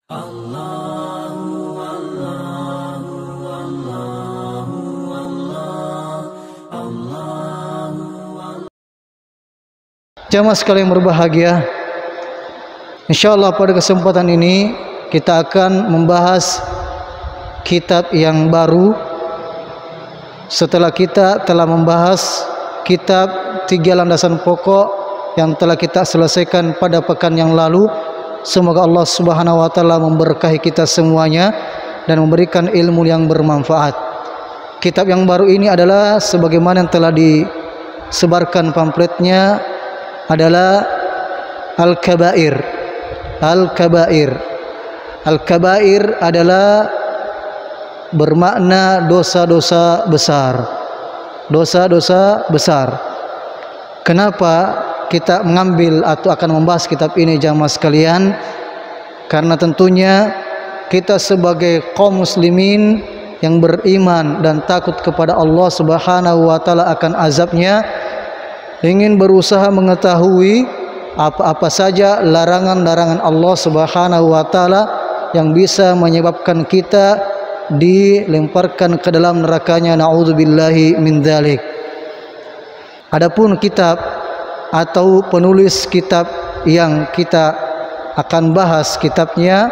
Jamaah sekalian berbahagia, insyaallah pada kesempatan ini kita akan membahas kitab yang baru setelah kita telah membahas kitab 3 landasan pokok yang telah kita selesaikan pada pekan yang lalu. Semoga Allah Subhanahu wa taala memberkahi kita semuanya dan memberikan ilmu yang bermanfaat. Kitab yang baru ini adalah sebagaimana yang telah disebarkan pamfletnya, adalah Al-Kabair. Al-Kabair. Al-Kabair adalah bermakna dosa-dosa besar. Dosa-dosa besar. Kenapa kita mengambil atau akan membahas kitab ini jamaah sekalian? Karena tentunya kita sebagai kaum muslimin yang beriman dan takut kepada Allah Subhanahu wa taala akan azabnya, ingin berusaha mengetahui apa-apa saja larangan-larangan Allah Subhanahu wa taala yang bisa menyebabkan kita dilemparkan ke dalam nerakanya, naudzubillahi min dzalik. Adapun kitab atau penulis kitab yang kita akan bahas kitabnya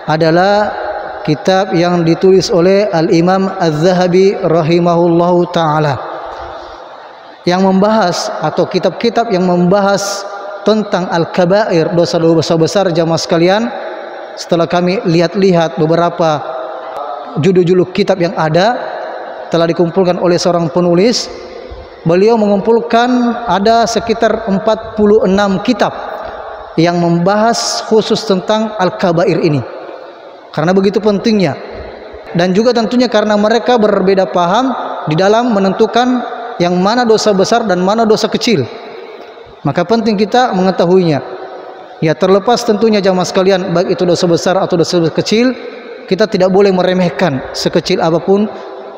adalah kitab yang ditulis oleh Al-Imam Az-Zahabi rahimahullahu taala, yang membahas atau kitab-kitab yang membahas tentang Al-Kabair, dosa-dosa besar. Jamaah sekalian, setelah kami lihat-lihat beberapa judul-judul kitab yang ada telah dikumpulkan oleh seorang penulis, beliau mengumpulkan ada sekitar 46 kitab yang membahas khusus tentang Al-Kabair ini. Karena begitu pentingnya, dan juga tentunya karena mereka berbeda paham di dalam menentukan yang mana dosa besar dan mana dosa kecil, maka penting kita mengetahuinya. Ya, terlepas tentunya jamaah sekalian, baik itu dosa besar atau dosa kecil, kita tidak boleh meremehkan sekecil apapun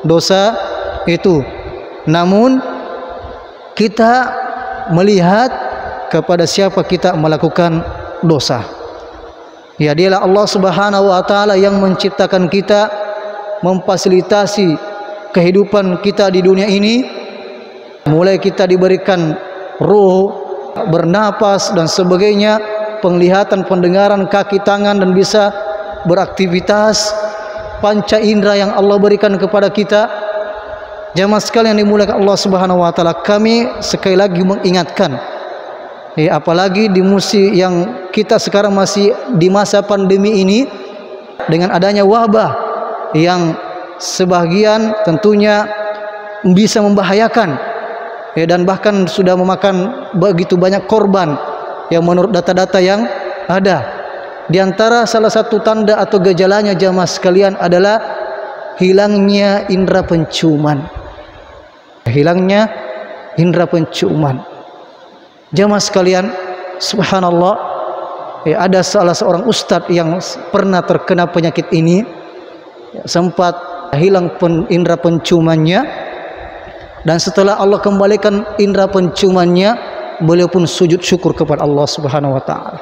dosa itu. Namun kita melihat kepada siapa kita melakukan dosa. Ya, dialah Allah Subhanahu wa taala yang menciptakan kita, memfasilitasi kehidupan kita di dunia ini. Mulai kita diberikan ruh, bernapas dan sebagainya, penglihatan, pendengaran, kaki, tangan, dan bisa beraktivitas, panca indera yang Allah berikan kepada kita. Jamaah sekalian yang dimuliakan Allah Subhanahu wa taala, kami sekali lagi mengingatkan, apalagi di musim yang kita sekarang masih di masa pandemi ini, dengan adanya wabah yang sebagian tentunya bisa membahayakan, dan bahkan sudah memakan begitu banyak korban yang menurut data-data yang ada. Di antara salah satu tanda atau gejalanya jamaah sekalian adalah hilangnya indera penciuman. Hilangnya indera penciuman. Jamaah sekalian, subhanallah, ada salah seorang ustadz yang pernah terkena penyakit ini, sempat hilang indera penciumannya. Dan setelah Allah kembalikan indera penciumannya, beliau pun sujud syukur kepada Allah Subhanahu wa taala.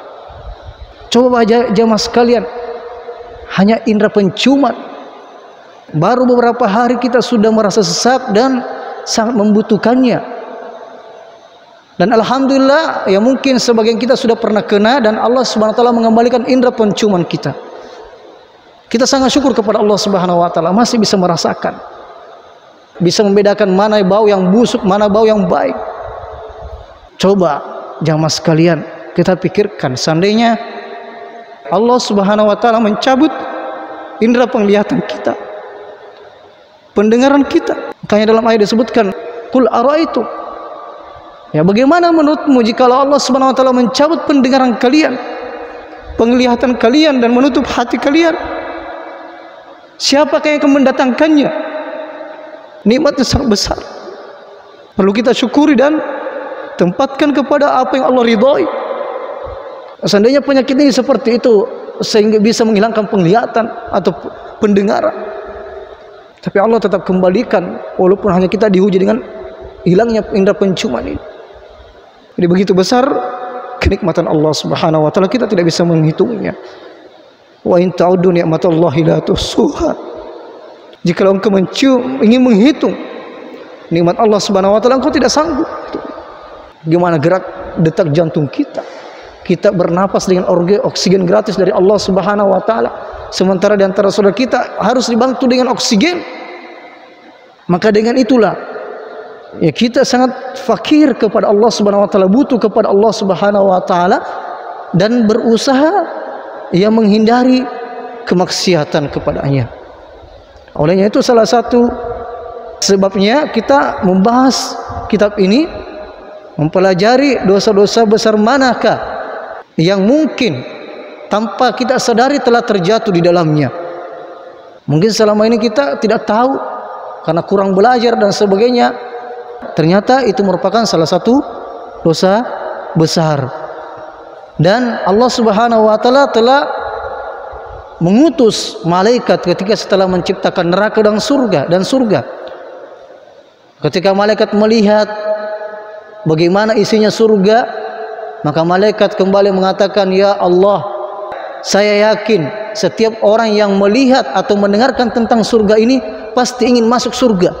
Coba jamaah sekalian, hanya indera penciuman, baru beberapa hari kita sudah merasa sesak dan sangat membutuhkannya. Dan alhamdulillah, ya mungkin sebagian kita sudah pernah kena dan Allah Subhanahu wa taala mengembalikan indera penciuman kita. Kita sangat syukur kepada Allah Subhanahu wa taala masih bisa merasakan, bisa membedakan mana bau yang busuk, mana bau yang baik. Coba jamaah sekalian, kita pikirkan seandainya Allah Subhanahu wa taala mencabut indera penglihatan kita, pendengaran kita. Makanya dalam ayat disebutkan, qul ara'aitum, ya bagaimana menurutmu jika Allah Subhanahu wa taala mencabut pendengaran kalian, penglihatan kalian, dan menutup hati kalian? Siapakah yang akan mendatangkannya? Nikmatnya sangat besar, perlu kita syukuri dan tempatkan kepada apa yang Allah ridhoi. Seandainya penyakit ini seperti itu sehingga bisa menghilangkan penglihatan atau pendengaran, tapi Allah tetap kembalikan, walaupun hanya kita diuji dengan hilangnya indera penciuman ini. Jadi begitu besar kenikmatan Allah Subhanahu wa taala, kita tidak bisa menghitungnya. Wa in ta'uddu ni'matallahi la tuhsuha. Jika engkau ingin menghitung nikmat Allah Subhanahu wa taala, engkau tidak sanggup. Gimana gerak detak jantung kita? Kita bernapas dengan oksigen gratis dari Allah Subhanahu wa taala. Sementara di antara saudara kita harus dibantu dengan oksigen. Maka dengan itulah ya kita sangat fakir kepada Allah Subhanahu wa taala, butuh kepada Allah Subhanahu wa taala, dan berusaha ia menghindari kemaksiatan kepadanya. Olehnya itu salah satu sebabnya kita membahas kitab ini, mempelajari dosa-dosa besar manakah yang mungkin tanpa kita sadari telah terjatuh di dalamnya. Mungkin selama ini kita tidak tahu karena kurang belajar dan sebagainya. Ternyata itu merupakan salah satu dosa besar. Dan Allah Subhanahu wa taala telah mengutus malaikat ketika setelah menciptakan neraka dan surga. Ketika malaikat melihat bagaimana isinya surga, maka malaikat kembali mengatakan, "Ya Allah, saya yakin setiap orang yang melihat atau mendengarkan tentang surga ini pasti ingin masuk surga."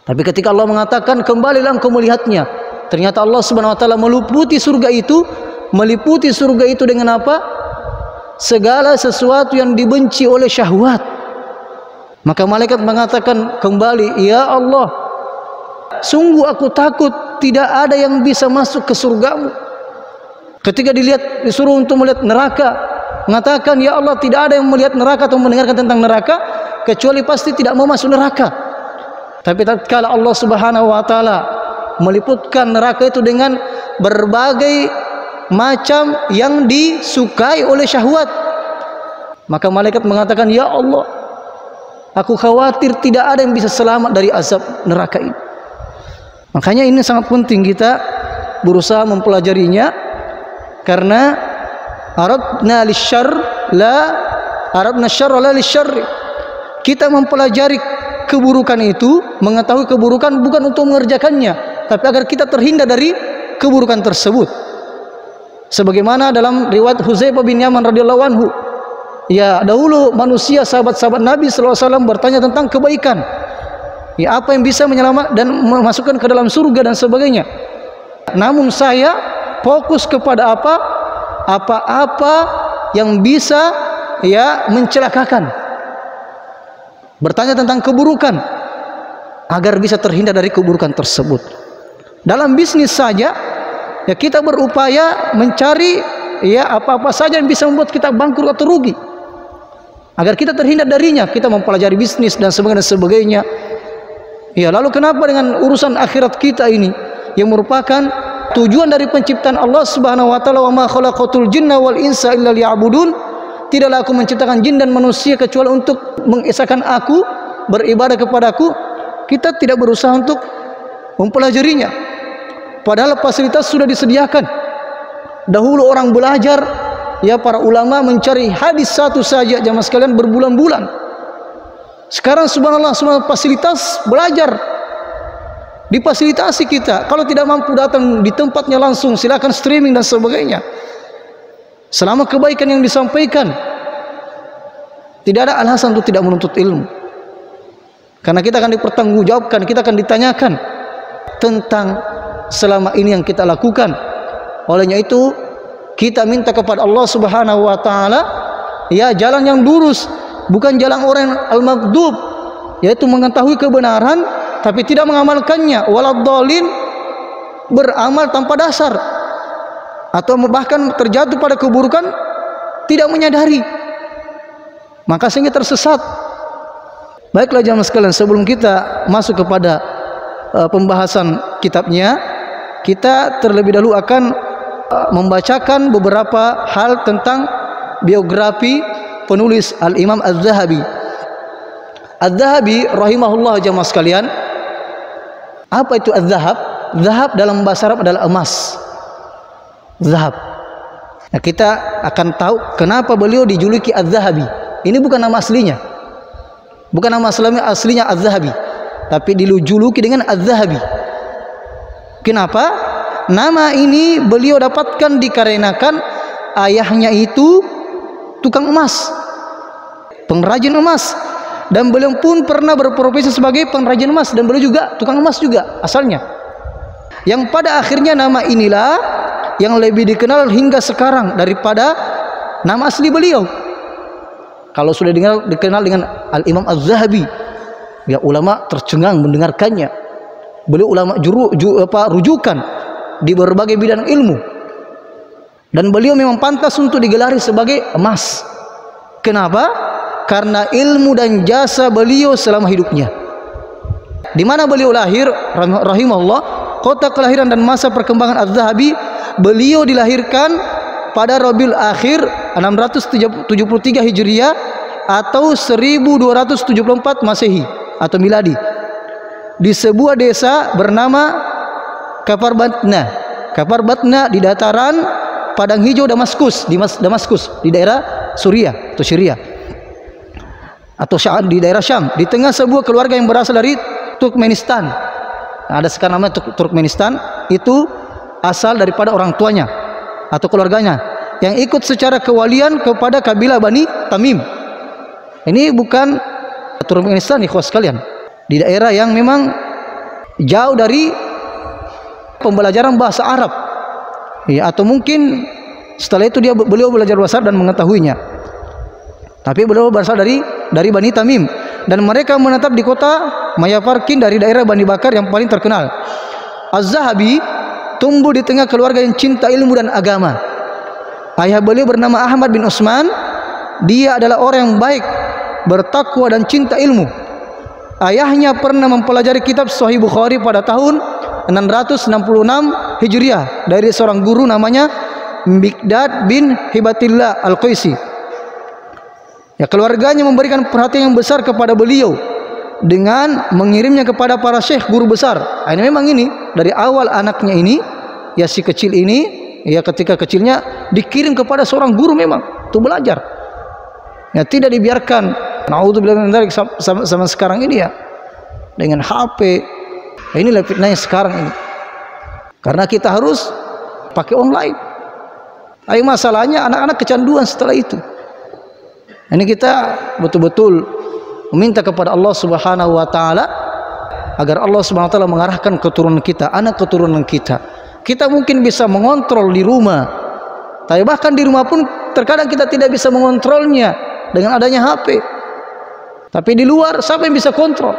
Tapi ketika Allah mengatakan, "Kembalilah engkau melihatnya," ternyata Allah Subhanahu wa taala meliputi surga itu dengan apa? Segala sesuatu yang dibenci oleh syahwat. Maka malaikat mengatakan kembali, "Ya Allah, sungguh aku takut tidak ada yang bisa masuk ke surgamu." Ketika disuruh untuk melihat neraka, mengatakan, "Ya Allah, tidak ada yang melihat neraka atau mendengarkan tentang neraka kecuali pasti tidak mau masuk neraka." Tapi tatkala Allah Subhanahu wa taala meliputkan neraka itu dengan berbagai macam yang disukai oleh syahwat, maka malaikat mengatakan, "Ya Allah, aku khawatir tidak ada yang bisa selamat dari azab neraka ini." Makanya ini sangat penting kita berusaha mempelajarinya, karena aradna lisyarr la aradna syarra la lisyarr. Kita mempelajari keburukan itu, mengetahui keburukan bukan untuk mengerjakannya, tapi agar kita terhindar dari keburukan tersebut. Sebagaimana dalam riwayat Hudzaifah bin Yaman radhiyallahu anhu, ya dahulu manusia sahabat-sahabat Nabi sallallahu alaihi wasallam bertanya tentang kebaikan. Ya, apa yang bisa menyelamatkan dan memasukkan ke dalam surga dan sebagainya. Namun saya fokus kepada apa yang bisa ya mencelakakan. Bertanya tentang keburukan agar bisa terhindar dari keburukan tersebut. Dalam bisnis saja ya kita berupaya mencari ya apa-apa saja yang bisa membuat kita bangkrut atau rugi, agar kita terhindar darinya. Kita mempelajari bisnis dan sebagainya. Ya, lalu kenapa dengan urusan akhirat kita ini yang merupakan tujuan dari penciptaan Allah Subhanahu wa taala, "Wa ma khalaqatul jinna wal insa illa liya'budun." Tidaklah aku menciptakan jin dan manusia kecuali untuk mengesahkan aku, beribadah kepadaku. Kita tidak berusaha untuk mempelajarinya. Padahal fasilitas sudah disediakan. Dahulu orang belajar, ya para ulama mencari hadis satu saja jamaah sekalian berbulan-bulan. Sekarang subhanallah, semua fasilitas belajar difasilitasi kita. Kalau tidak mampu datang di tempatnya langsung, silakan streaming dan sebagainya. Selama kebaikan yang disampaikan, tidak ada alasan untuk tidak menuntut ilmu. Karena kita akan dipertanggungjawabkan, kita akan ditanyakan tentang selama ini yang kita lakukan. Olehnya itu kita minta kepada Allah Subhanahu wa taala ya jalan yang lurus, bukan jalan orang al-maghdub, yaitu mengetahui kebenaran tapi tidak mengamalkannya, waladhdallin, beramal tanpa dasar, atau bahkan terjatuh pada keburukan tidak menyadari, maka sehingga tersesat. Baiklah jamaah sekalian, sebelum kita masuk kepada pembahasan kitabnya, kita terlebih dahulu akan membacakan beberapa hal tentang biografi penulis Al-Imam Az-Zahabi. Az-Zahabi rahimahullah jamaah sekalian. Apa itu az-zahab? Zahab dalam bahasa Arab adalah emas. Zahab. Nah, kita akan tahu kenapa beliau dijuluki Az-Zahabi. Ini bukan nama aslinya. Bukan nama aslinya Az-Zahabi, tapi dijuluki dengan Az-Zahabi. Kenapa? Nama ini beliau dapatkan dikarenakan ayahnya itu tukang emas, pengrajin emas, dan beliau pun pernah berprofesi sebagai pengrajin emas, dan beliau juga tukang emas juga asalnya, yang pada akhirnya nama inilah yang lebih dikenal hingga sekarang daripada nama asli beliau. Kalau sudah dikenal dengan Al-Imam Az-Zahabi, ya ulama tercengang mendengarkannya. Beliau ulama rujukan di berbagai bidang ilmu, dan beliau memang pantas untuk digelari sebagai emas. Kenapa? Karena ilmu dan jasa beliau selama hidupnya. Di mana beliau lahir, rahimahullah, kota kelahiran dan masa perkembangan Az-Zahabi, beliau dilahirkan pada Rabiul Akhir 673 Hijriah atau 1274 Masehi atau Miladi, di sebuah desa bernama Kaparbatna. Kaparbatna di dataran Padang Hijau Damaskus, Damaskus di daerah Suriah atau Syria atau di daerah Syam, di tengah sebuah keluarga yang berasal dari Turkmenistan. Ada sekarang namanya Turkmenistan, itu asal daripada orang tuanya atau keluarganya yang ikut secara kewalian kepada kabilah Bani Tamim. Ini bukan Turkmenistan, ikhwas sekalian, di daerah yang memang jauh dari pembelajaran bahasa Arab, ya, atau mungkin setelah itu beliau belajar bahasa Arab dan mengetahuinya. Tapi beliau berasal dari Bani Tamim, dan mereka menetap di kota Mayaparkin dari daerah Bani Bakar yang paling terkenal. Az-Zahabi tumbuh di tengah keluarga yang cinta ilmu dan agama. Ayah beliau bernama Ahmad bin Utsman. Dia adalah orang yang baik, bertakwa dan cinta ilmu. Ayahnya pernah mempelajari kitab Sahih Bukhari pada tahun 666 Hijriah dari seorang guru namanya Miqdad bin Hibatillah Al-Qaisi. Ya, keluarganya memberikan perhatian yang besar kepada beliau dengan mengirimnya kepada para syekh guru besar. Ini memang ini dari awal anaknya ini, ya si kecil ini, ya ketika kecilnya dikirim kepada seorang guru memang untuk belajar. Ya, tidak dibiarkan. Naudzubillah min dzalik sama sekarang ini ya, dengan HP. Inilah fitnahnya sekarang ini. Karena kita harus pakai online. Tapi masalahnya anak-anak kecanduan setelah itu. Ini kita betul-betul meminta kepada Allah Subhanahu wa taala agar Allah Subhanahu wa taala mengarahkan keturunan kita, anak keturunan kita. Kita mungkin bisa mengontrol di rumah, tapi bahkan di rumah pun terkadang kita tidak bisa mengontrolnya dengan adanya HP. Tapi di luar siapa yang bisa kontrol?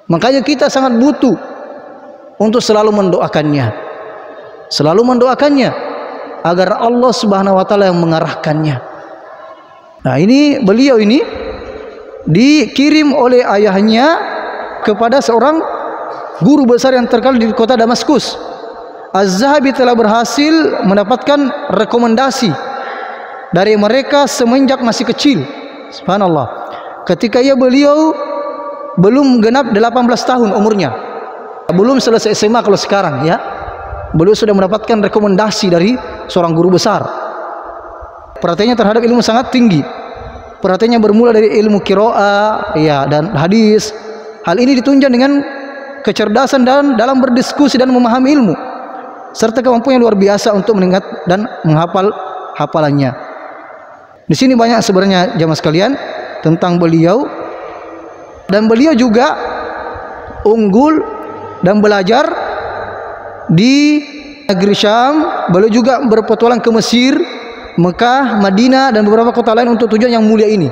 Makanya kita sangat butuh untuk selalu mendoakannya. Selalu mendoakannya agar Allah Subhanahu wa taala yang mengarahkannya. Nah, ini beliau ini dikirim oleh ayahnya kepada seorang guru besar yang terkenal di kota Damaskus. Az-Zahabi telah berhasil mendapatkan rekomendasi dari mereka semenjak masih kecil. Subhanallah. Ketika beliau belum genap 18 tahun umurnya, belum selesai SMA kalau sekarang ya, beliau sudah mendapatkan rekomendasi dari seorang guru besar. Perhatiannya terhadap ilmu sangat tinggi. Perhatiannya bermula dari ilmu qiraah, ya, dan hadis. Hal ini ditunjang dengan kecerdasan dan dalam berdiskusi dan memahami ilmu, serta kemampuan yang luar biasa untuk mengingat dan menghafal hafalannya. Di sini banyak sebenarnya jamaah sekalian tentang beliau, dan beliau juga unggul dan belajar di negeri Syam. Beliau juga berpetualang ke Mesir, Mekah, Madinah, dan beberapa kota lain untuk tujuan yang mulia ini,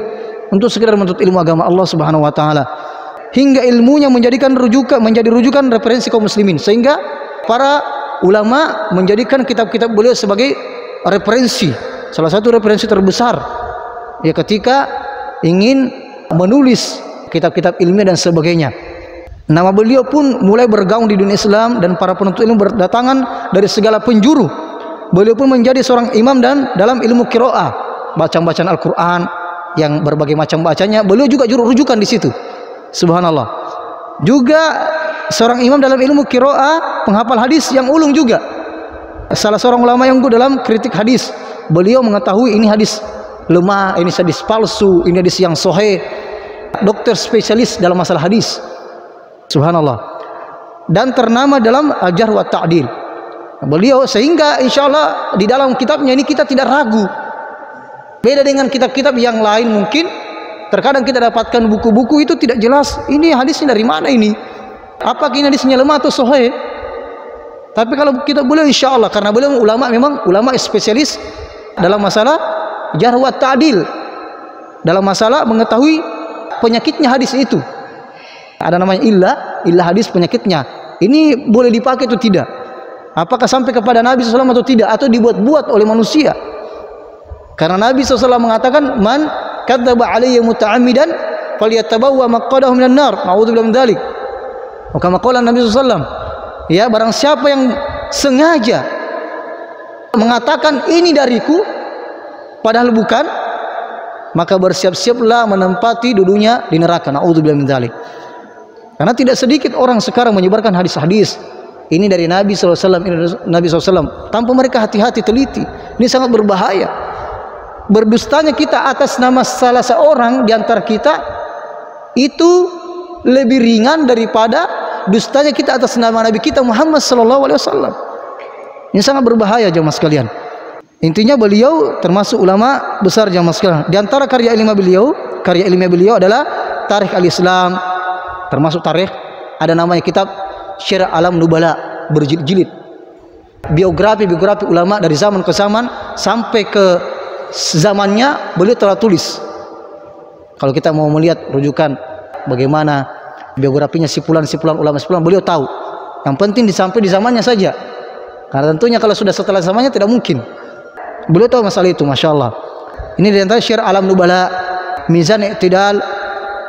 untuk sekedar menuntut ilmu agama Allah Subhanahu wa taala, hingga ilmunya menjadi rujukan referensi kaum muslimin, sehingga para ulama menjadikan kitab-kitab beliau sebagai referensi, salah satu referensi terbesar ya ketika ingin menulis kitab-kitab ilmiah dan sebagainya. Nama beliau pun mulai bergaung di dunia Islam, dan para penuntut ilmu berdatangan dari segala penjuru. Beliau pun menjadi seorang imam dan dalam ilmu qiraah, bacaan Al-Quran yang berbagai macam bacanya, beliau juga rujukan di situ. Subhanallah. Juga seorang imam dalam ilmu qiraah, penghafal hadis yang ulung juga. Salah seorang ulama yang unggul dalam kritik hadis. Beliau mengetahui ini hadis lemah, ini hadis palsu, ini hadis yang sahih. Dokter spesialis dalam masalah hadis. Subhanallah. Dan ternama dalam Al-Jarh wa Ta'dil. Beliau, sehingga insya Allah di dalam kitabnya ini kita tidak ragu Beda dengan kitab-kitab yang lain, mungkin terkadang kita dapatkan buku-buku itu tidak jelas ini hadisnya dari mana ini, apakah ini hadisnya lemah atau sahih. Tapi kalau kita beliau, insya Allah, karena beliau ulama, memang ulama spesialis dalam masalah jarh wa ta'dil, dalam masalah mengetahui penyakitnya hadis itu. Ada namanya illah hadis penyakitnya. Ini boleh dipakai atau tidak? Apakah sampai kepada Nabi SAW atau tidak? Atau dibuat-buat oleh manusia? Karena Nabi SAW mengatakan, man kadzdzaba alayya muta'ammidan falyatabawwa maq'adahu minan nar. Na'udzubillahi min dzalik. Maka maqala Nabi SAW, ya, barang siapa yang sengaja mengatakan ini dariku padahal bukan, maka bersiap-siaplah menempati duduknya di neraka. Na'udzubillahi min dzalik. Karena tidak sedikit orang sekarang menyebarkan hadis-hadis ini dari Nabi SAW, ini dari Nabi SAW, tanpa mereka hati-hati teliti. Ini sangat berbahaya. Berdustanya kita atas nama salah seorang di antara kita itu lebih ringan daripada dustanya kita atas nama Nabi kita Muhammad SAW. Ini sangat berbahaya jemaah sekalian. Intinya beliau termasuk ulama besar jemaah sekalian. Di antara karya ilmiah beliau adalah Tarikh al-Islam. Termasuk tarikh, ada namanya kitab Syiar A'lam Nubala, berjilid-jilid. Biografi ulama dari zaman ke zaman sampai ke zamannya beliau telah tulis. Kalau kita mau melihat rujukan bagaimana biografinya sipulan ulama beliau tahu. Yang penting sampai di zamannya saja. Karena tentunya kalau sudah setelah zamannya tidak mungkin. Beliau tahu masalah itu, masya Allah. Ini di antara Syiar A'lam Nubala, Mizan I'tidal,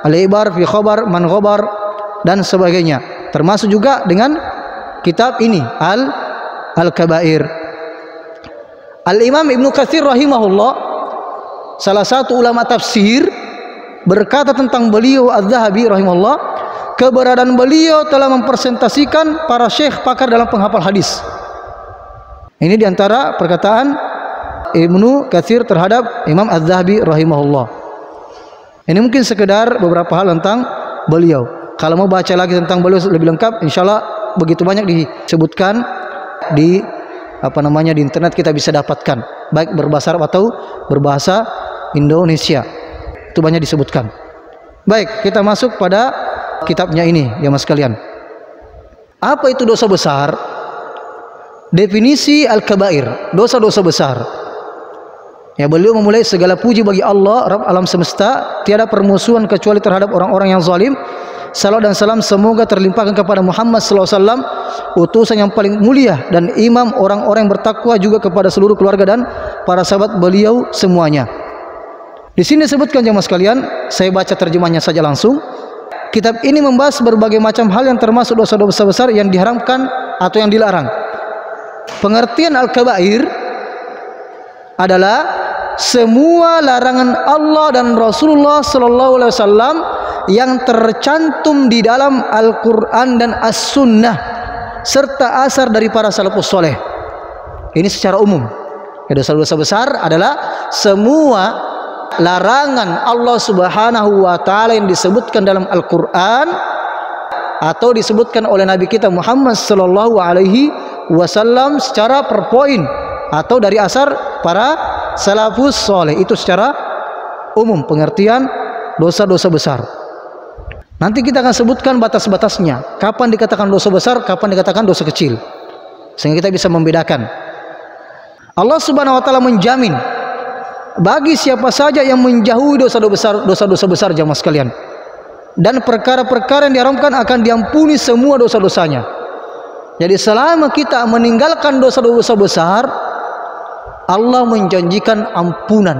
Al-Ibar fi Khabar Man Ghabar, dan sebagainya. Termasuk juga dengan kitab ini Al-Kabair. Al-Imam Ibnu Katsir rahimahullah, salah satu ulama tafsir, berkata tentang beliau Az-Zahabi rahimahullah, keberadaan beliau telah mempresentasikan para syekh pakar dalam penghafal hadis. Ini diantara perkataan Ibnu Katsir terhadap Imam Az-Zahabi rahimahullah. Ini mungkin sekedar beberapa hal tentang beliau. Kalau mau baca lagi tentang beliau lebih lengkap, insya Allah begitu banyak disebutkan di di internet, kita bisa dapatkan, baik berbahasa Arab atau berbahasa Indonesia. Itu banyak disebutkan. Baik, kita masuk pada kitabnya ini, ya mas sekalian. Apa itu dosa besar? Definisi al-kabair, dosa-dosa besar. Ya, beliau memulai segala puji bagi Allah Rabb alam semesta, tiada permusuhan kecuali terhadap orang-orang yang zalim. Salam dan salam semoga terlimpahkan kepada Muhammad sallallahu alaihi wasallam, utusan yang paling mulia dan imam orang-orang yang bertakwa, juga kepada seluruh keluarga dan para sahabat beliau semuanya. Di sini disebutkan jemaah sekalian, saya baca terjemahnya saja langsung. Kitab ini membahas berbagai macam hal yang termasuk dosa-dosa besar yang diharamkan atau yang dilarang. Pengertian al-kabair adalah semua larangan Allah dan Rasulullah sallallahu alaihi wasallam yang tercantum di dalam Al-Qur'an dan As-Sunnah serta asar dari para salafus saleh. Ini secara umum. Dosa-dosa besar adalah semua larangan Allah Subhanahu wa taala yang disebutkan dalam Al-Qur'an atau disebutkan oleh Nabi kita Muhammad sallallahu alaihi wasallam secara per poin atau dari asar para salafus soleh. Itu secara umum pengertian dosa-dosa besar. Nanti kita akan sebutkan batas-batasnya, kapan dikatakan dosa besar, kapan dikatakan dosa kecil, sehingga kita bisa membedakan. Allah Subhanahu wa taala menjamin bagi siapa saja yang menjauhi dosa-dosa besar jamaah sekalian, dan perkara-perkara yang diharamkan akan diampuni semua dosa-dosanya. Jadi selama kita meninggalkan dosa-dosa besar, Allah menjanjikan ampunan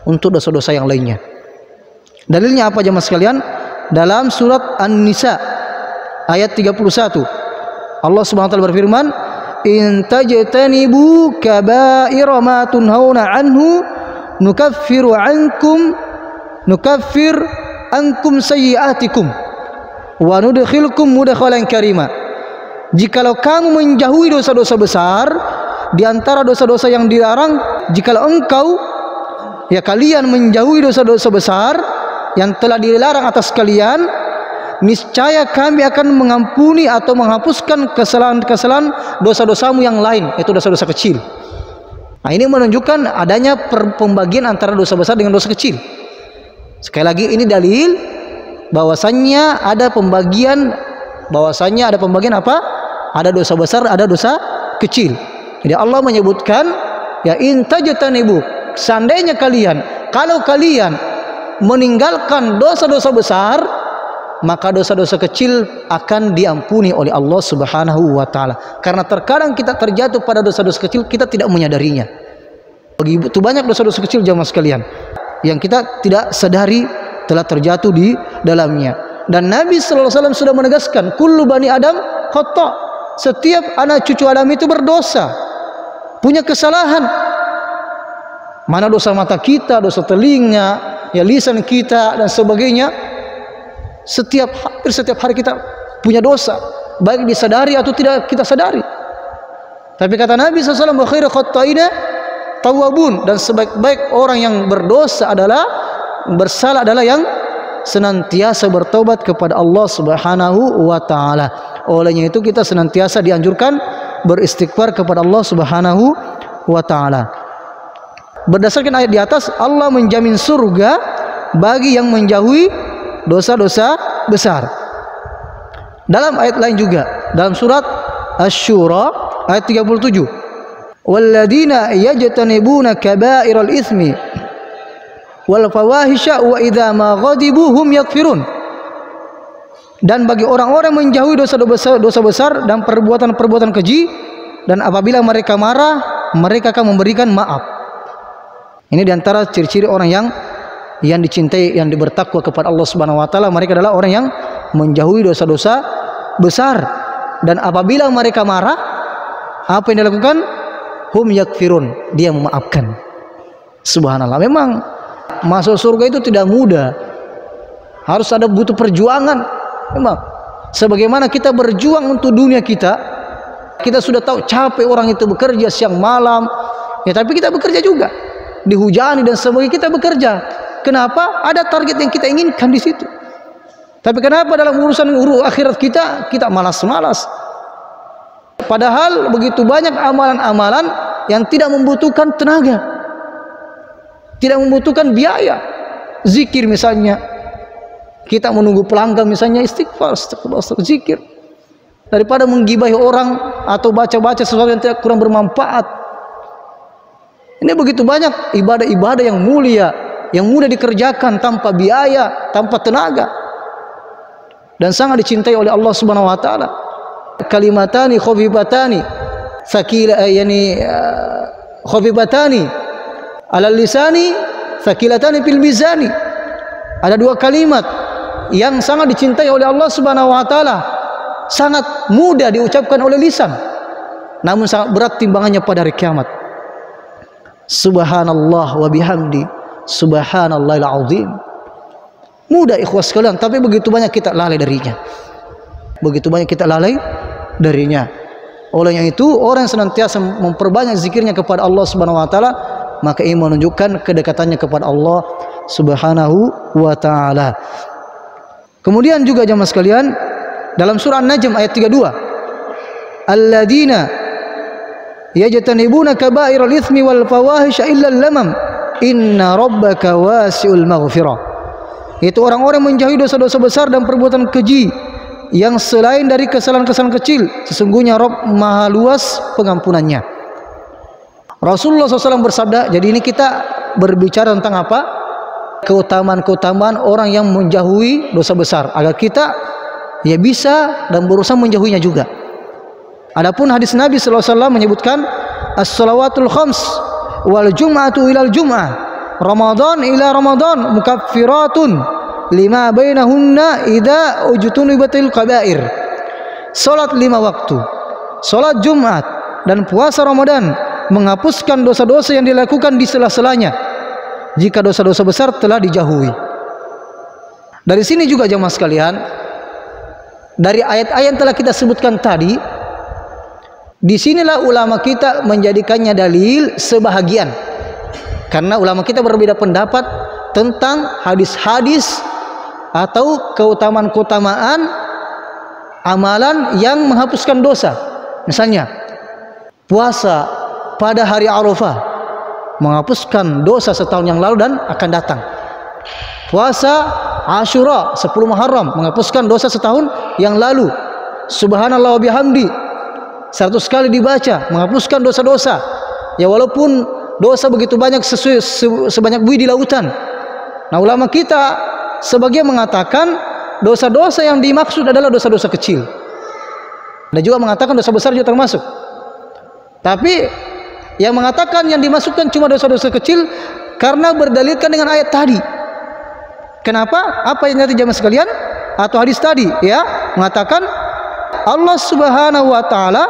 untuk dosa-dosa yang lainnya. Dalilnya apa jemaah sekalian? Dalam surat An-Nisa ayat 31, Allah Subhanahu wa taala berfirman, "In tajtanibu kaba'ira ma tunhauna anhu nukaffir ankum sayyi'atikum wa nudkhilkum mudkhalan karima." Jikalau kamu menjauhi dosa-dosa besar di antara dosa-dosa yang dilarang, jikalau kalian menjauhi dosa-dosa besar yang telah dilarang atas kalian, niscaya kami akan mengampuni atau menghapuskan kesalahan-kesalahan dosa-dosamu yang lain, itu dosa-dosa kecil. Nah, ini menunjukkan adanya pembagian antara dosa besar dengan dosa kecil. Sekali lagi ini dalil bahwasannya ada pembagian apa? Ada dosa besar, ada dosa kecil. Jadi Allah menyebutkan ya intajtanibu, seandainya kalau kalian meninggalkan dosa-dosa besar, maka dosa-dosa kecil akan diampuni oleh Allah Subhanahu wa taala. Karena terkadang kita terjatuh pada dosa-dosa kecil, kita tidak menyadarinya. Begitu banyak dosa-dosa kecil jamaah sekalian yang kita tidak sadari telah terjatuh di dalamnya. Dan Nabi sallallahu alaihi wasallam sudah menegaskan, kullu bani Adam khata'. Setiap anak cucu Adam itu berdosa, punya kesalahan. Mana dosa mata kita, dosa telinga, ya lisan kita dan sebagainya. Hampir setiap hari kita punya dosa, baik disadari atau tidak kita sadari. Tapi kata Nabi SAW, wa khairu khatta'ina tawwabun, dan sebaik-baik orang yang berdosa bersalah adalah yang senantiasa bertobat kepada Allah Subhanahu wa taala. Olehnya itu kita senantiasa dianjurkan beristighfar kepada Allah Subhanahu wa taala. Berdasarkan ayat di atas, Allah menjamin surga bagi yang menjauhi dosa-dosa besar. Dalam ayat lain juga, dalam surat Asy-Syura ayat 37, walladzina yajtanibuna kaba'iral itsmi wal fawahisha wa idza ma ghadibu hum yaghfirun. Dan bagi orang-orang menjauhi dosa besar dan perbuatan-perbuatan keji, dan apabila mereka marah, mereka akan memberikan maaf. Ini diantara ciri-ciri orang yang dicintai, yang bertakwa kepada Allah Subhanahu wa taala. Mereka adalah orang yang menjauhi dosa-dosa besar, dan apabila mereka marah, apa yang dilakukan? Hum yaghfirun, dia memaafkan. Subhanallah. Memang masuk surga itu tidak mudah, harus ada butuh perjuangan. Memang sebagaimana kita berjuang untuk dunia kita sudah tahu capek orang itu bekerja siang malam, ya, tapi kita bekerja juga, dihujani dan sebagainya, kita bekerja. Kenapa? Ada target yang kita inginkan di situ. Tapi kenapa dalam urusan akhirat kita malas-malas? Padahal begitu banyak amalan-amalan yang tidak membutuhkan tenaga, tidak membutuhkan biaya. Zikir misalnya, kita menunggu pelanggan misalnya, istighfar, zikir, daripada menggibahi orang atau baca-baca sesuatu yang kurang bermanfaat. Ini begitu banyak ibadah-ibadah yang mulia, yang mudah dikerjakan tanpa biaya, tanpa tenaga, dan sangat dicintai oleh Allah Subhanahu wa taala. Kalimatani khafifatani khafifatani alal lisani thaqilatani fil mizani. Ada dua kalimat yang sangat dicintai oleh Allah Subhanahu wa taala, sangat mudah diucapkan oleh lisan, namun sangat berat timbangannya pada hari kiamat. Subhanallah wa bihamdi, subhanallahil azim. Mudah ikhwas sekalian, tapi begitu banyak kita lalai darinya. Olehnya itu, orang yang senantiasa memperbanyak zikirnya kepada Allah Subhanahu wa taala, maka ini menunjukkan kedekatannya kepada Allah Subhanahu wa taala. Kemudian juga jemaah sekalian, dalam surah An-Najm ayat 32, alladzina yajtanibuna kaba'iral itsmi wal fawahisha illa al-lamam inna rabbaka wasi'ul maghfirah. Itu orang-orang menjauhi dosa-dosa besar dan perbuatan keji yang selain dari kesalahan-kesalahan kecil, sesungguhnya Rabb maha luas pengampunannya. Rasulullah SAW bersabda. Jadi ini kita berbicara tentang apa? Keutamaan-keutamaan orang yang menjauhi dosa besar, agar kita ya bisa dan berusaha menjauhinya juga. Adapun hadis Nabi SAW menyebutkan as-salawatul khams wal jum'atu ilal jum'ah, Ramadan ila Ramadan, mukaffiratun lima bainahunna idza ujtunibatil kaba'ir. Salat 5 waktu, salat Jumat dan puasa Ramadan menghapuskan dosa-dosa yang dilakukan di sela-selanya jika dosa-dosa besar telah dijauhi. Dari sini juga jemaah sekalian, dari ayat-ayat yang telah kita sebutkan tadi, disinilah ulama kita menjadikannya dalil sebahagian, karena ulama kita berbeda pendapat tentang hadis-hadis atau keutamaan-keutamaan amalan yang menghapuskan dosa. Misalnya puasa pada hari Arafah, menghapuskan dosa setahun yang lalu dan akan datang. Puasa Asyura 10 Muharram menghapuskan dosa setahun yang lalu. Subhanallah wa bihamdi 100 kali dibaca menghapuskan dosa-dosa. Ya walaupun dosa begitu banyak sebanyak buih di lautan. Nah, ulama kita sebagian mengatakan dosa-dosa yang dimaksud adalah dosa-dosa kecil. Ada juga mengatakan dosa besar juga termasuk. Tapi yang mengatakan yang dimasukkan cuma dosa-dosa kecil karena berdalilkan dengan ayat tadi. Kenapa? Apa yang nanti jamaah sekalian? Atau hadis tadi ya mengatakan Allah Subhanahu wa taala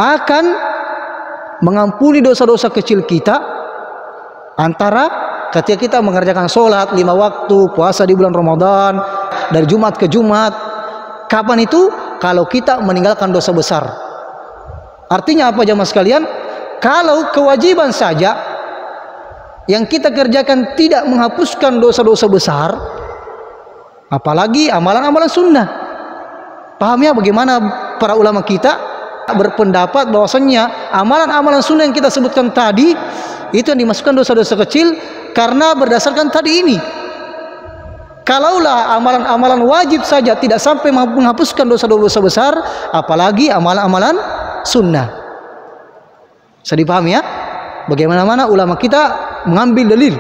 akan mengampuni dosa-dosa kecil kita antara ketika kita mengerjakan sholat 5 waktu, puasa di bulan Ramadan dari Jumat ke Jumat. Kapan itu? Kalau kita meninggalkan dosa besar. Artinya apa jamaah sekalian? Kalau kewajiban saja yang kita kerjakan tidak menghapuskan dosa-dosa besar, apalagi amalan-amalan sunnah. Paham ya bagaimana para ulama kita berpendapat bahwasanya amalan-amalan sunnah yang kita sebutkan tadi itu yang dimasukkan dosa-dosa kecil karena berdasarkan tadi ini. Kalaulah amalan-amalan wajib saja tidak sampai menghapuskan dosa-dosa besar, apalagi amalan-amalan sunnah. Bisa dipahami ya? Bagaimana ulama kita mengambil dalil.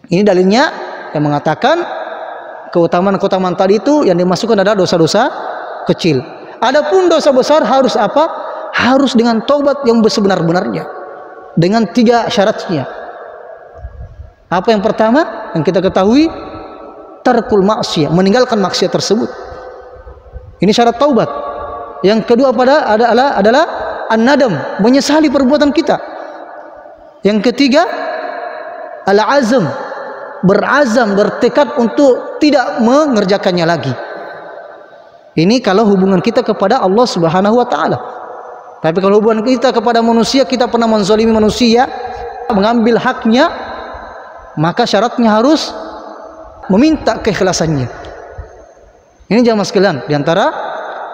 Ini dalilnya yang mengatakan keutamaan-keutamaan tadi itu yang dimasukkan adalah dosa-dosa kecil. Adapun dosa besar harus apa? Harus dengan taubat yang sebenar-benarnya. Dengan 3 syaratnya. Apa yang pertama? Yang kita ketahui, tarkul maksiyah, meninggalkan maksiat tersebut. Ini syarat taubat. Yang kedua adalah an-nadam, menyesali perbuatan kita. Yang ketiga, al-azam, berazam, bertekad untuk tidak mengerjakannya lagi. Ini kalau hubungan kita kepada Allah Subhanahu wa taala. Tapi kalau hubungan kita kepada manusia, kita pernah menzalimi manusia, mengambil haknya, maka syaratnya harus meminta keikhlasannya. Ini jamaah sekalian, di antara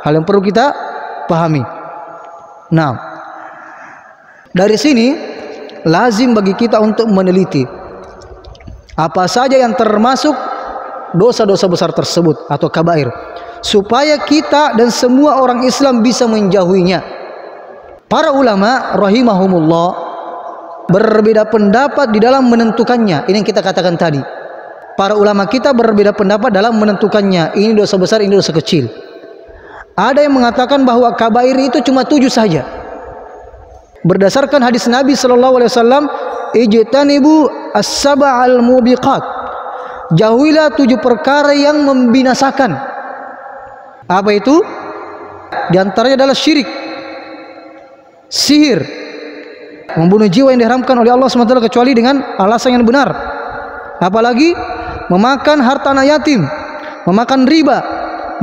hal yang perlu kita pahami. Nah, dari sini lazim bagi kita untuk meneliti apa saja yang termasuk dosa-dosa besar tersebut atau kabair, supaya kita dan semua orang Islam bisa menjauhinya. Para ulama rahimahumullah berbeda pendapat di dalam menentukannya. Ini yang kita katakan tadi. Para ulama kita berbeda pendapat dalam menentukannya. Ini dosa besar, ini dosa kecil. Ada yang mengatakan bahwa kabair itu cuma 7 saja. Berdasarkan hadis Nabi sallallahu alaihi wasallam, ijtanibu as-sab'al mubiqat. Jauhilah 7 perkara yang membinasakan. Apa itu? Di antaranya adalah syirik, sihir, membunuh jiwa yang diharamkan oleh Allah SWT kecuali dengan alasan yang benar. Apalagi memakan harta anak yatim, memakan riba,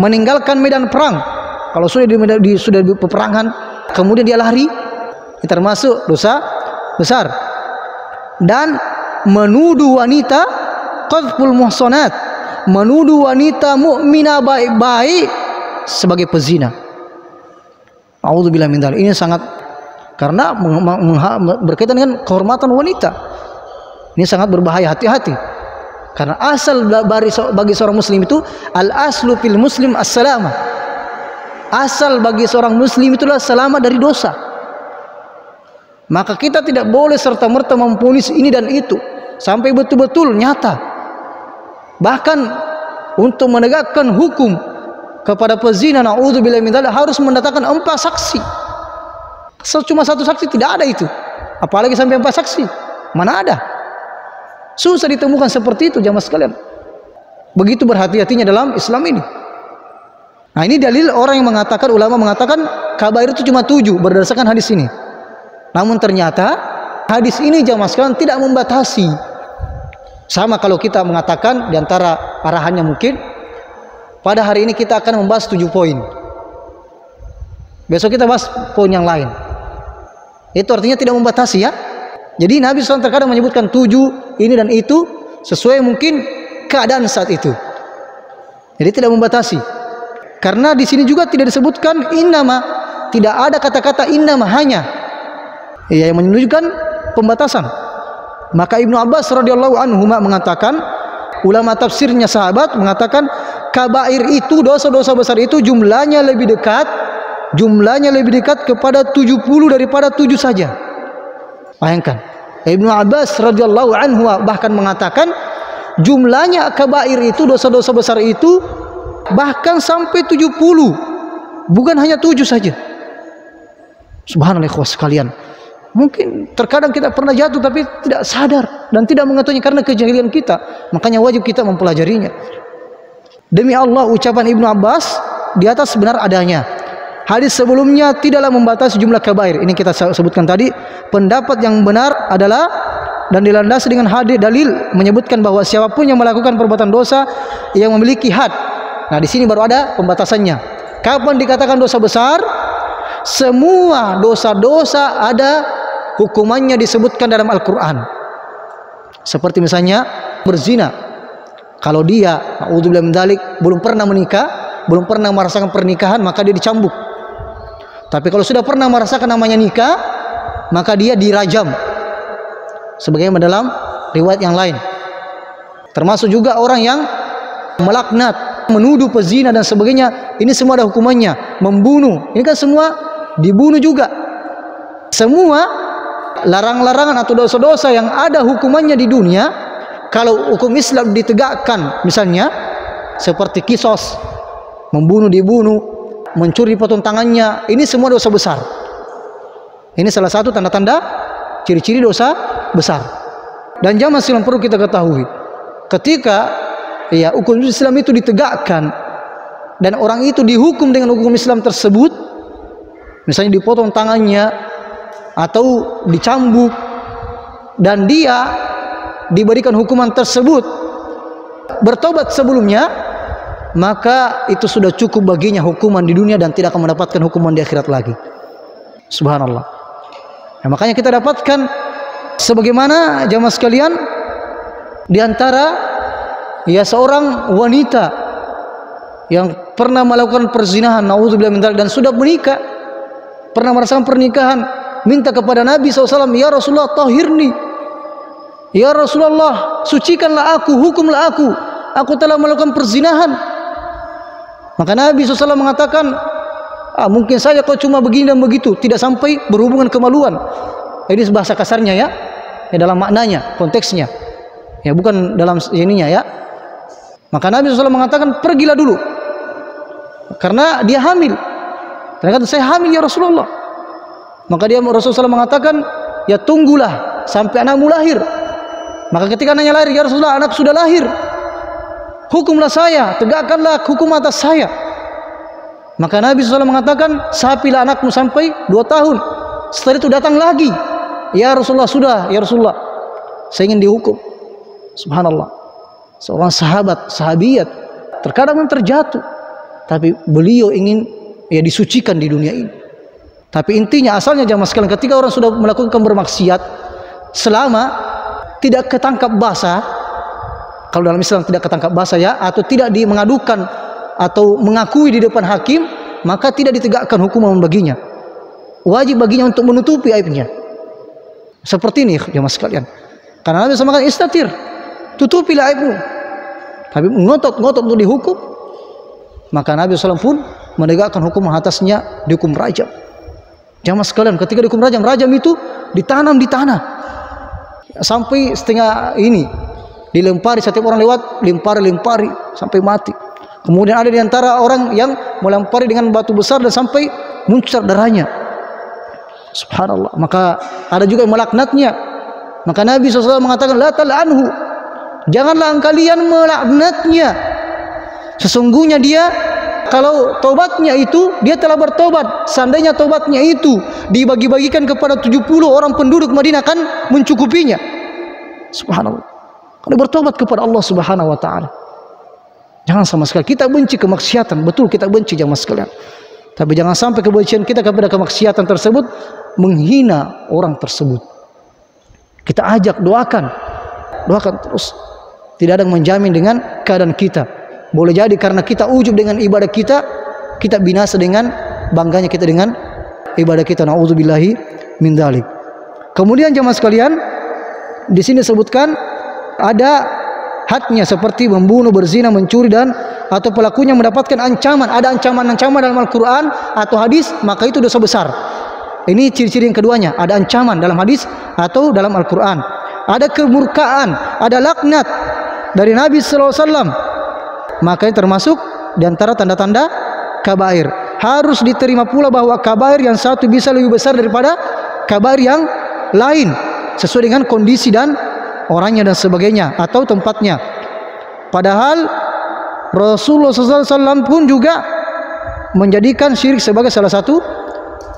meninggalkan medan perang. Kalau sudah di peperangan kemudian dia lari, itu termasuk dosa besar. Dan menuduh wanita, qadful muhsanat, menuduh wanita mukminah baik-baik sebagai pezina. A'udzubillahi min dzalik. Ini sangat, karena berkaitan dengan kehormatan wanita. Ini sangat berbahaya, hati-hati. Karena asal bagi seorang muslim itu al-aslu fil muslim as-salamah. Asal bagi seorang muslim itulah selamat dari dosa. Maka kita tidak boleh serta-merta memvonis ini dan itu sampai betul-betul nyata. Bahkan untuk menegakkan hukum kepada pezina, naudzubillah min dzalik, harus mendatangkan 4 saksi. Cuma 1 saksi tidak ada itu. Apalagi sampai 4 saksi. Mana ada? Susah ditemukan seperti itu jamaah sekalian. Begitu berhati-hatinya dalam Islam ini. Nah, ini dalil orang yang mengatakan, ulama mengatakan kabair itu cuma 7 berdasarkan hadis ini. Namun ternyata hadis ini jamaah sekalian tidak membatasi. Sama kalau kita mengatakan di antara arahannya mungkin pada hari ini kita akan membahas 7 poin. Besok kita bahas poin yang lain. Itu artinya tidak membatasi ya. Jadi Nabi SAW terkadang menyebutkan 7 ini dan itu sesuai mungkin keadaan saat itu. Jadi tidak membatasi. Karena di sini juga tidak disebutkan innama, tidak ada kata-kata innama hanya. Ya, yang menunjukkan pembatasan. Maka Ibnu Abbas radhiyallahu anhu mengatakan, ulama tafsirnya sahabat mengatakan kabair itu, dosa-dosa besar itu jumlahnya lebih dekat kepada 70 daripada 7 saja. Bayangkan, Ibnu Abbas radhiyallahu anhu bahkan mengatakan jumlahnya kabair itu, dosa-dosa besar itu bahkan sampai 70, bukan hanya 7 saja. Subhanallah ikhwas sekalian. Mungkin terkadang kita pernah jatuh tapi tidak sadar dan tidak mengetahui karena kejahilan kita. Makanya wajib kita mempelajarinya. Demi Allah, ucapan Ibnu Abbas di atas benar adanya. Hadis sebelumnya tidaklah membatasi jumlah kabair. Ini kita sebutkan tadi. Pendapat yang benar adalah dan dilandasi dengan hadis dalil menyebutkan bahwa siapapun yang melakukan perbuatan dosa yang memiliki had. Nah, di sini baru ada pembatasannya. Kapan dikatakan dosa besar? Semua dosa-dosa ada hukumannya disebutkan dalam Al-Quran. Seperti misalnya berzina. Kalau dia na'udzubillah min dzalik belum pernah menikah, belum pernah merasakan pernikahan, maka dia dicambuk. Tapi kalau sudah pernah merasakan namanya nikah, maka dia dirajam. Sebagaimana dalam riwayat yang lain. Termasuk juga orang yang melaknat, menuduh pezina dan sebagainya, ini semua ada hukumannya. Membunuh, ini kan semua dibunuh juga. Semua larang-larangan atau dosa-dosa yang ada hukumannya di dunia, kalau hukum Islam ditegakkan, misalnya seperti kisos, membunuh dibunuh, mencuri potong tangannya, ini semua dosa besar. Ini salah satu tanda-tanda ciri-ciri dosa besar. Dan jamaah Islam perlu kita ketahui, ketika hukum Islam itu ditegakkan dan orang itu dihukum dengan hukum Islam tersebut, misalnya dipotong tangannya atau dicambuk, dan dia diberikan hukuman tersebut, bertobat sebelumnya, maka itu sudah cukup baginya hukuman di dunia dan tidak akan mendapatkan hukuman di akhirat lagi. Subhanallah. Nah, makanya kita dapatkan sebagaimana jamaah sekalian, di antara seorang wanita yang pernah melakukan perzinahan, naudzubillah min dzalik, dan sudah menikah, pernah merasakan pernikahan, minta kepada Nabi SAW, ya Rasulullah tahhirni, ya Rasulullah sucikanlah aku, hukumlah aku telah melakukan perzinahan. Maka Nabi SAW mengatakan, mungkin saja kau cuma begini dan begitu, tidak sampai berhubungan kemaluan. Ini bahasa kasarnya ya dalam maknanya, konteksnya, bukan dalam ininya ya. Maka Nabi SAW mengatakan, pergilah dulu, karena dia hamil. Ternyata saya hamil ya Rasulullah. Maka Rasulullah SAW mengatakan, ya tunggulah sampai anakmu lahir. Maka ketika anaknya lahir, ya Rasulullah anak sudah lahir, hukumlah saya, tegakkanlah hukum atas saya. Maka Nabi SAW mengatakan, sapilah anakmu sampai 2 tahun. Setelah itu datang lagi, ya Rasulullah sudah, ya Rasulullah saya ingin dihukum. Subhanallah, seorang sahabiat terkadang terjatuh, tapi beliau ingin disucikan di dunia ini. Tapi intinya asalnya jamaah sekalian, ketika orang sudah melakukan bermaksiat, selama tidak ketangkap basah, kalau dalam Islam tidak ketangkap basah atau tidak mengadukan atau mengakui di depan hakim, maka tidak ditegakkan hukuman baginya. Wajib baginya untuk menutupi aibnya. Seperti ini jamaah sekalian. Karena Nabi SAW istatir, tutupilah aibmu. Tapi ngotot untuk dihukum, maka Nabi SAW pun menegakkan hukum atasnya, dihukum rajam. Jamaah sekalian, ketika dihukum rajam itu ditanam di tanah sampai setengah ini, dilempari, setiap orang lewat lempari sampai mati. Kemudian ada di antara orang yang melempari dengan batu besar dan sampai muncul darahnya. Subhanallah. Maka ada juga yang melaknatnya. Maka Nabi SAW mengatakan, la tal'anhu, janganlah kalian melaknatnya. Sesungguhnya dia, kalau tobatnya itu, dia telah bertobat. Seandainya tobatnya itu dibagi-bagikan kepada 70 orang penduduk Madinah, akan mencukupinya. Subhanallah. Kalau bertobat kepada Allah Subhanahu wa taala. Jangan sama sekali kita benci kemaksiatan, betul kita benci jamaah sekalian. Tapi jangan sampai kebencian kita kepada kemaksiatan tersebut menghina orang tersebut. Kita ajak, doakan terus. Tidak ada yang menjamin dengan keadaan kita. Boleh jadi karena kita ujub dengan ibadah kita, kita binasa dengan bangganya kita dengan ibadah kita. Nauzubillahi min dzalik. Kemudian jamaah sekalian, di sini disebutkan ada hadnya seperti membunuh, berzina, mencuri dan atau pelakunya mendapatkan ancaman. Ada ancaman-ancaman dalam Al-Qur'an atau hadis, maka itu dosa besar. Ini ciri-ciri yang keduanya, ada ancaman dalam hadis atau dalam Al-Qur'an. Ada kemurkaan, ada laknat dari Nabi sallallahu alaihi wasallam. Maka ini termasuk di antara tanda-tanda kabair. Harus diterima pula bahwa kabair yang satu bisa lebih besar daripada kabair yang lain sesuai dengan kondisi dan orangnya dan sebagainya atau tempatnya. Padahal Rasulullah SAW pun juga menjadikan syirik sebagai salah satu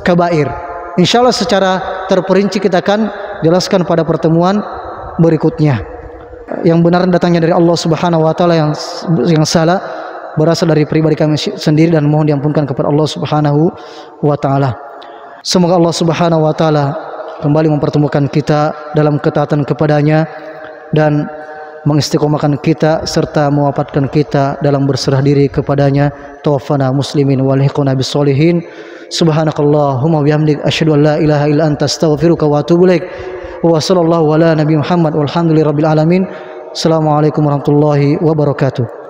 kabair. Insya Allah secara terperinci kita akan jelaskan pada pertemuan berikutnya. Yang benar datangnya dari Allah Subhanahu wa taala, yang salah berasal dari pribadi kami sendiri, dan mohon diampunkan kepada Allah Subhanahu wa taala. Semoga Allah Subhanahu wa taala kembali mempertemukan kita dalam ketaatan kepadanya dan mengistiqomahkan kita serta mewafatkan kita dalam berserah diri kepadanya. Tawaffana muslimin wa alhiqna bis solihin. Subhanakallahumma bihamdik asyhadu an la ilaha illa anta astaghfiruka wa atubu ilaik. Wa sallallahu ala nabi Muhammad walhamdulillahi rabbil alamin. Assalamualaikum warahmatullahi wabarakatuh.